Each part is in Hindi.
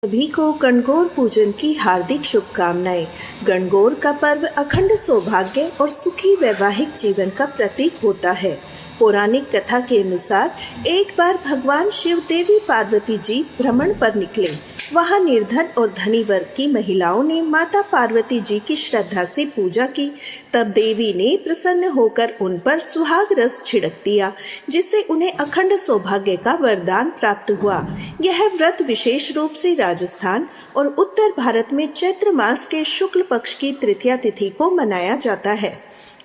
सभी को गणगौर पूजन की हार्दिक शुभकामनाएं। गणगौर का पर्व अखंड सौभाग्य और सुखी वैवाहिक जीवन का प्रतीक होता है। पौराणिक कथा के अनुसार एक बार भगवान शिव देवी पार्वती जी भ्रमण पर निकले। वहां निर्धन और धनी वर्ग की महिलाओं ने माता पार्वती जी की श्रद्धा से पूजा की। तब देवी ने प्रसन्न होकर उन पर सुहाग रस छिड़क दिया, जिससे उन्हें अखंड सौभाग्य का वरदान प्राप्त हुआ। यह व्रत विशेष रूप से राजस्थान और उत्तर भारत में चैत्र मास के शुक्ल पक्ष की तृतीया तिथि को मनाया जाता है।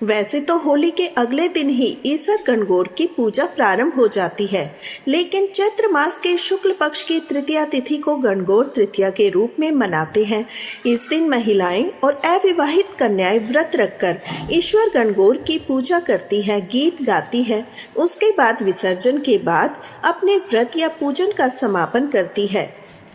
वैसे तो होली के अगले दिन ही ईसर गणगौर की पूजा प्रारंभ हो जाती है, लेकिन चैत्र मास के शुक्ल पक्ष की तृतीया तिथि को गणगौर तृतीया के रूप में मनाते हैं। इस दिन महिलाएं और अविवाहित कन्याएं व्रत रखकर ईश्वर गणगौर की पूजा करती हैं, गीत गाती हैं। उसके बाद विसर्जन के बाद अपने व्रत या पूजन का समापन करती है।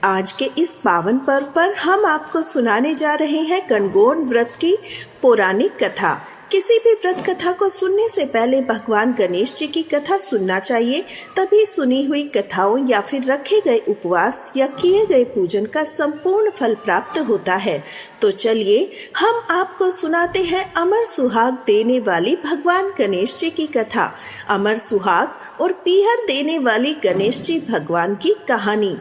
आज के इस पावन पर्व पर हम आपको सुनाने जा रहे हैं गणगौर व्रत की पौराणिक कथा। किसी भी व्रत कथा को सुनने से पहले भगवान गणेश जी की कथा सुनना चाहिए, तभी सुनी हुई कथाओं या फिर रखे गए उपवास या किए गए पूजन का संपूर्ण फल प्राप्त होता है। तो चलिए हम आपको सुनाते हैं अमर सुहाग देने वाली भगवान गणेश जी की कथा। अमर सुहाग और पीहर देने वाली गणेश जी भगवान की कहानी।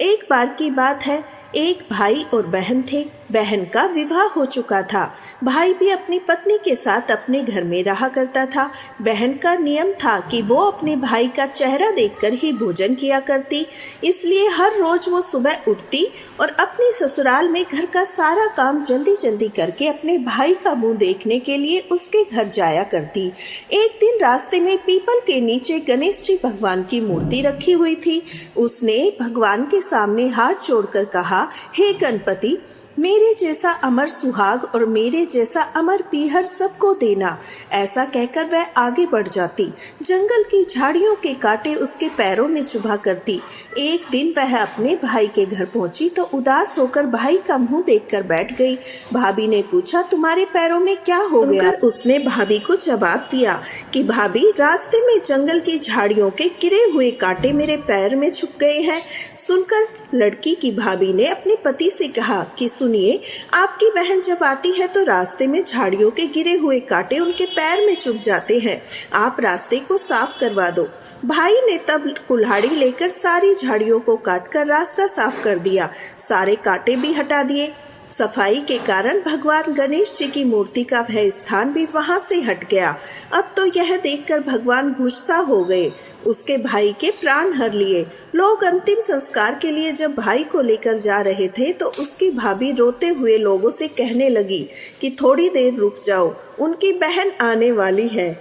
एक बार की बात है, एक भाई और बहन थे। बहन का विवाह हो चुका था। भाई भी अपनी पत्नी के साथ अपने घर में रहा करता था। बहन का नियम था कि वो अपने भाई का चेहरा देखकर ही भोजन किया करती, इसलिए हर रोज वो सुबह उठती और अपनी ससुराल में घर का सारा काम जल्दी जल्दी करके अपने भाई का मुंह देखने के लिए उसके घर जाया करती। एक दिन रास्ते में पीपल के नीचे गणेश जी भगवान की मूर्ति रखी हुई थी। उसने भगवान के सामने हाथ जोड़कर कहा, हे गणपति, मेरे जैसा अमर सुहाग और मेरे जैसा अमर पीहर सबको देना। ऐसा कहकर वह आगे बढ़ जाती। जंगल की झाड़ियों के कांटे उसके पैरों में चुभा करती। एक दिन वह अपने भाई के घर पहुंची तो उदास होकर भाई का मुंह देखकर बैठ गई। भाभी ने पूछा, तुम्हारे पैरों में क्या हो गया? उसने भाभी को जवाब दिया कि भाभी, रास्ते में जंगल की झाड़ियों के गिरे हुए कांटे मेरे पैर में छुप गए हैं। सुनकर लड़की की भाभी ने अपने पति से कहा कि सुनिए, आपकी बहन जब आती है तो रास्ते में झाड़ियों के गिरे हुए कांटे उनके पैर में चुभ जाते हैं। आप रास्ते को साफ करवा दो। भाई ने तब कुल्हाड़ी लेकर सारी झाड़ियों को काटकर रास्ता साफ कर दिया। सारे कांटे भी हटा दिए। सफाई के कारण भगवान गणेश जी की मूर्ति का वह स्थान भी वहां से हट गया। अब तो यह देखकर भगवान गुस्सा हो गए, उसके भाई के प्राण हर लिए। लोग अंतिम संस्कार के लिए जब भाई को लेकर जा रहे थे तो उसकी भाभी रोते हुए लोगों से कहने लगी कि थोड़ी देर रुक जाओ, उनकी बहन आने वाली है।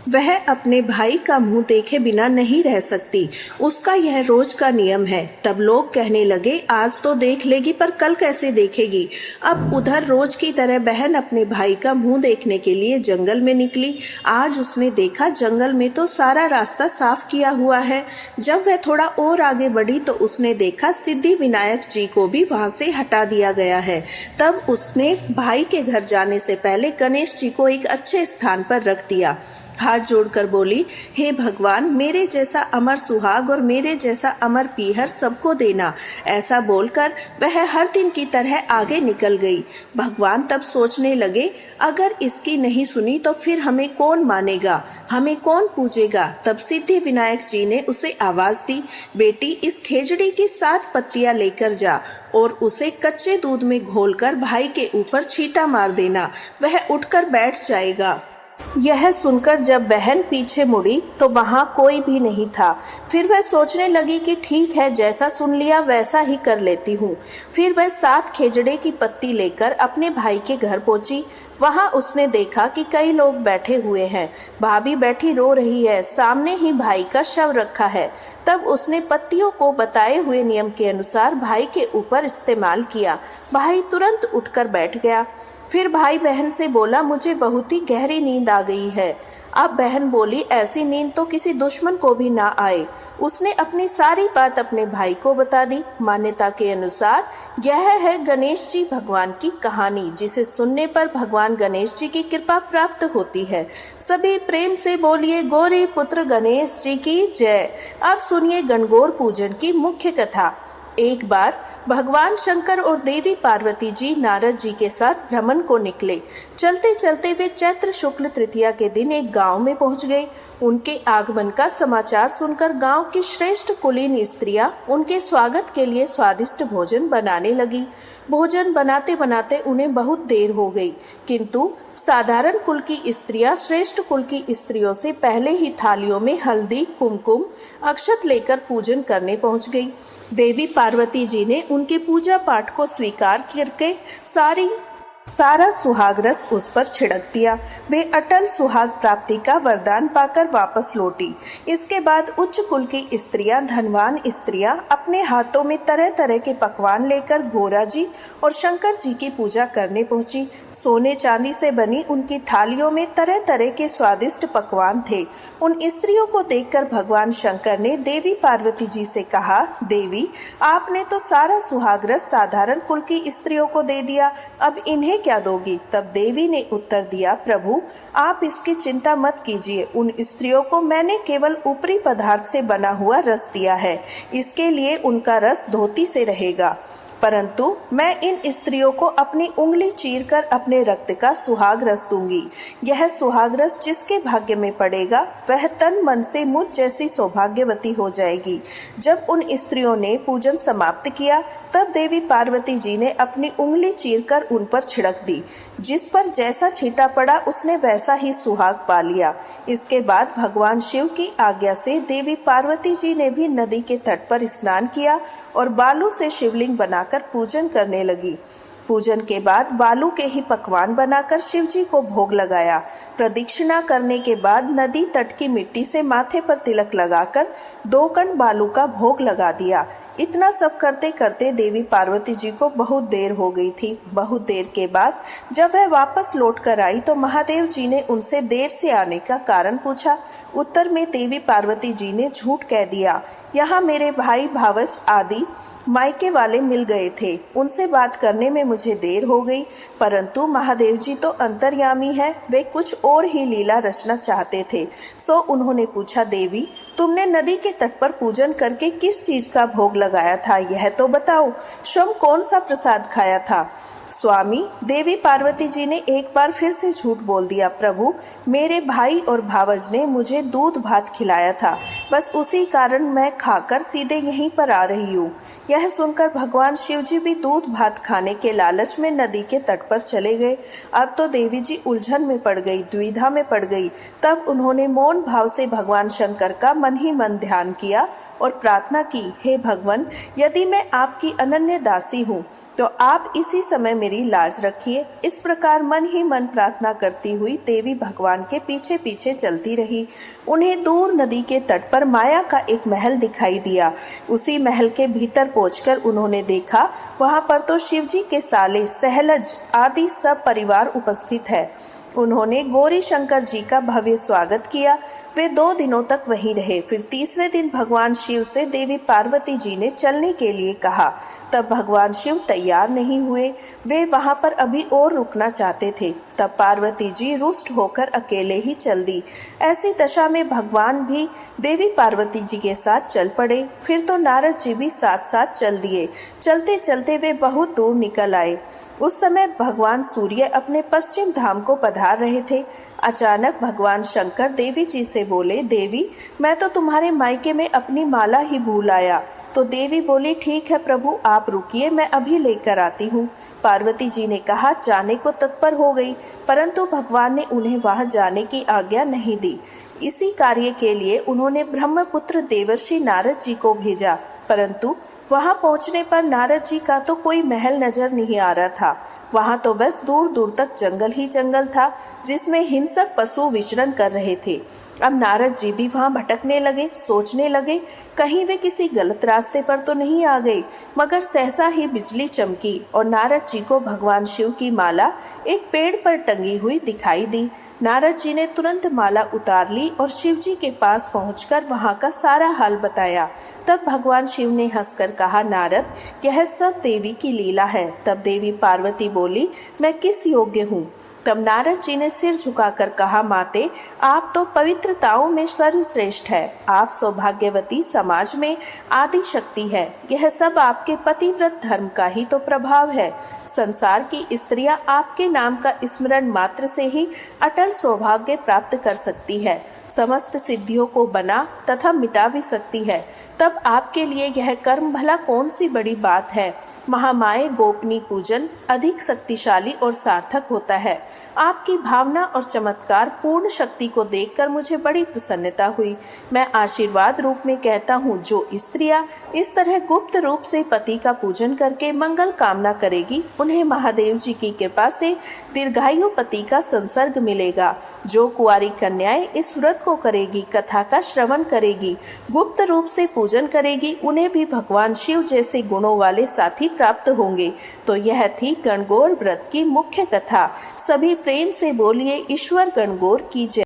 वह अपने भाई का मुंह देखे बिना नहीं रह सकती, उसका यह रोज का नियम है। तब लोग कहने लगे, आज तो देख लेगी पर कल कैसे देखेगी। अब उधर रोज की तरह बहन अपने भाई का मुंह देखने के लिए जंगल में निकली। आज उसने देखा जंगल में तो सारा रास्ता साफ किया हुआ है। जब वह थोड़ा और आगे बढ़ी तो उसने देखा सिद्धि विनायक जी को भी वहां से हटा दिया गया है। तब उसने भाई के घर जाने से पहले गणेश जी को एक अच्छे स्थान पर रख दिया। हाथ जोड़कर बोली, हे भगवान, मेरे जैसा अमर सुहाग और मेरे जैसा अमर पीहर सबको देना। ऐसा बोलकर वह हर दिन की तरह आगे निकल गई। भगवान तब सोचने लगे, अगर इसकी नहीं सुनी तो फिर हमें कौन मानेगा, हमें कौन पूजेगा। तब सिद्धि विनायक जी ने उसे आवाज दी, बेटी, इस खेजड़ी की 7 पत्तियां लेकर जा और उसे कच्चे दूध में घोलकर भाई के ऊपर छींटा मार देना, वह उठकर बैठ जाएगा। यह सुनकर जब बहन पीछे मुड़ी तो वहां कोई भी नहीं था। फिर वह सोचने लगी कि ठीक है, जैसा सुन लिया वैसा ही कर लेती हूँ। फिर वह 7 खेजड़े की पत्ती लेकर अपने भाई के घर पहुंची। वहां उसने देखा कि कई लोग बैठे हुए हैं। भाभी बैठी रो रही है, सामने ही भाई का शव रखा है। तब उसने पत्तियों को बताए हुए नियम के अनुसार भाई के ऊपर इस्तेमाल किया। भाई तुरंत उठकर बैठ गया। फिर भाई बहन से बोला, मुझे बहुत ही गहरी नींद आ गई है। अब बहन बोली, ऐसी नींद तो किसी दुश्मन को भी ना आए। उसने अपनी सारी बात अपने भाई को बता दी। मान्यता के अनुसार यह है गणेश जी भगवान की कहानी, जिसे सुनने पर भगवान गणेश जी की कृपा प्राप्त होती है। सभी प्रेम से बोलिए, गौरी पुत्र गणेश जी की जय। अब सुनिए गणगौर पूजन की मुख्य कथा। एक बार भगवान शंकर और देवी पार्वती जी नारद जी के साथ भ्रमण को निकले। चलते चलते वे चैत्र शुक्ल तृतीया के दिन एक गांव में पहुंच गए। उनके आगमन का समाचार सुनकर गांव की श्रेष्ठ कुलीन स्त्रियां उनके स्वागत के लिए स्वादिष्ट भोजन बनाने लगी। भोजन बनाते बनाते उन्हें बहुत देर हो गई, किंतु साधारण कुल की स्त्रियां श्रेष्ठ कुल की स्त्रियों से पहले ही थालियों में हल्दी, कुमकुम, अक्षत लेकर पूजन करने पहुंच गई। देवी पार्वती जी ने उनके पूजा पाठ को स्वीकार करके सारा सुहाग रस उस पर छिड़क दिया। वे अटल सुहाग प्राप्ति का वरदान पाकर वापस लौटी। इसके बाद उच्च कुल की स्त्रियां, धनवान स्त्रियां अपने हाथों में तरह तरह के पकवान लेकर गोरा जी और शंकर जी की पूजा करने पहुंची। सोने चांदी से बनी उनकी थालियों में तरह तरह के स्वादिष्ट पकवान थे। उन स्त्रियों को देखकर भगवान शंकर ने देवी पार्वती जी से कहा, देवी, आपने तो सारा सुहाग रस साधारण कुल की स्त्रियों को दे दिया, अब इन्हें क्या दोगी? तब देवी ने उत्तर दिया, प्रभु, आप इसकी चिंता मत कीजिए। उन स्त्रियों को मैंने केवल ऊपरी पदार्थ से बना हुआ रस दिया है, इसके लिए उनका रस धोती से रहेगा, परंतु मैं इन स्त्रियों को अपनी उंगली चीरकर अपने रक्त का सुहाग रस दूंगी। यह सुहाग रस जिसके भाग्य में पड़ेगा वह तन मन से मुझ जैसी सौभाग्यवती हो जाएगी। जब उन स्त्रियों ने पूजन समाप्त किया तब देवी पार्वती जी ने अपनी उंगली चीरकर उन पर छिड़क दी। जिस पर जैसा छींटा पड़ा उसने वैसा ही सुहाग पा लिया। इसके बाद भगवान शिव की आज्ञा से देवी पार्वती जी ने भी नदी के तट पर स्नान किया और बालू से शिवलिंग बनाकर पूजन करने लगी। पूजन के बाद बालू के ही पकवान बनाकर शिव जी को भोग लगाया। प्रदक्षिणा करने के बाद नदी तट की मिट्टी से माथे पर तिलक लगाकर 2 कण बालू का भोग लगा दिया। इतना सब करते करते देवी पार्वती जी को बहुत देर हो गई थी। बहुत देर के बाद जब वह वापस लौट कर आई तो महादेव जी ने उनसे देर से आने का कारण पूछा। उत्तर में देवी पार्वती जी ने झूठ कह दिया, यहाँ मेरे भाई भावज आदि मायके वाले मिल गए थे, उनसे बात करने में मुझे देर हो गई, परंतु महादेव जी तो अंतर्यामी है, वे कुछ और ही लीला रचना चाहते थे। सो उन्होंने पूछा, देवी, तुमने नदी के तट पर पूजन करके किस चीज का भोग लगाया था, यह तो बताओ। स्वयं कौन सा प्रसाद खाया था? स्वामी, देवी पार्वती जी ने एक बार फिर से झूठ बोल दिया। प्रभु, मेरे भाई और भावज ने मुझे दूध भात खिलाया था, बस उसी कारण मैं खाकर सीधे यहीं पर आ रही हूँ। यह सुनकर भगवान शिव जी भी दूध भात खाने के लालच में नदी के तट पर चले गए। अब तो देवी जी उलझन में पड़ गई, दुविधा में पड़ गई। तब उन्होंने मौन भाव से भगवान शंकर का मन ही मन ध्यान किया और प्रार्थना की, हे भगवान, यदि मैं आपकी अनन्य दासी हूँ तो आप इसी समय मेरी लाज रखिए। इस प्रकार मन ही मन प्रार्थना करती हुई देवी भगवान के पीछे पीछे चलती रही। उन्हें दूर नदी के तट पर माया का एक महल दिखाई दिया। उसी महल के भीतर पहुंचकर उन्होंने देखा वहां पर तो शिव जी के साले, सहलज आदि सब परिवार उपस्थित है। उन्होंने गौरी शंकर जी का भव्य स्वागत किया। वे 2 दिनों तक वहीं रहे। फिर तीसरे दिन भगवान शिव से देवी पार्वती जी ने चलने के लिए कहा। तब भगवान शिव तैयार नहीं हुए, वे वहां पर अभी और रुकना चाहते थे। तब पार्वती जी रुष्ट होकर अकेले ही चल दी। ऐसी दशा में भगवान भी देवी पार्वती जी के साथ चल पड़े। फिर तो नारद जी भी साथ साथ चल दिए। चलते चलते वे बहुत दूर निकल आए। उस समय भगवान सूर्य अपने पश्चिम धाम को पधार रहे थे। अचानक भगवान शंकर देवी जी से बोले, देवी, मैं तो तुम्हारे मायके में अपनी माला ही भूल आया। तो देवी बोली, ठीक है प्रभु, आप रुकिए, मैं अभी लेकर आती हूँ। पार्वती जी ने कहा, जाने को तत्पर हो गई, परंतु भगवान ने उन्हें वहां जाने की आज्ञा नहीं दी। इसी कार्य के लिए उन्होंने ब्रह्मपुत्र देवर्षि नारद जी को भेजा, परंतु वहां पहुंचने पर नारद जी का तो कोई महल नजर नहीं आ रहा था। वहां तो बस दूर दूर तक जंगल ही जंगल था, जिसमें हिंसक पशु विचरण कर रहे थे। अब नारद जी भी वहां भटकने लगे, सोचने लगे कहीं वे किसी गलत रास्ते पर तो नहीं आ गए। मगर सहसा ही बिजली चमकी और नारद जी को भगवान शिव की माला एक पेड़ पर टंगी हुई दिखाई दी। नारद जी ने तुरंत माला उतार ली और शिव जी के पास पहुंचकर वहां का सारा हाल बताया। तब भगवान शिव ने हंसकर कहा, नारद, यह सब देवी की लीला है। तब देवी पार्वती बोली, मैं किस योग्य हूँ? तब नारद जी ने सिर झुकाकर कहा, माते, आप तो पवित्रताओं में सर्वश्रेष्ठ है। आप सौभाग्यवती समाज में आदि शक्ति है। यह सब आपके पतिव्रत धर्म का ही तो प्रभाव है। संसार की स्त्रियां आपके नाम का स्मरण मात्र से ही अटल सौभाग्य प्राप्त कर सकती है, समस्त सिद्धियों को बना तथा मिटा भी सकती है। तब आपके लिए यह कर्म भला कौन सी बड़ी बात है। महामाये गोपनीय पूजन अधिक शक्तिशाली और सार्थक होता है। आपकी भावना और चमत्कार पूर्ण शक्ति को देखकर मुझे बड़ी प्रसन्नता हुई। मैं आशीर्वाद रूप में कहता हूँ, जो स्त्रियां इस तरह गुप्त रूप से पति का पूजन करके मंगल कामना करेगी, उन्हें महादेव जी की कृपा से दीर्घायु पति का संसर्ग मिलेगा। जो कुंवारी कन्याएं इस व्रत को करेगी, कथा का श्रवण करेगी, गुप्त रूप से पूजन करेगी, उन्हें भी भगवान शिव जैसे गुणों वाले साथी प्राप्त होंगे। तो यह थी गणगौर व्रत की मुख्य कथा। सभी प्रेम से बोलिए, ईश्वर गणगौर की जय।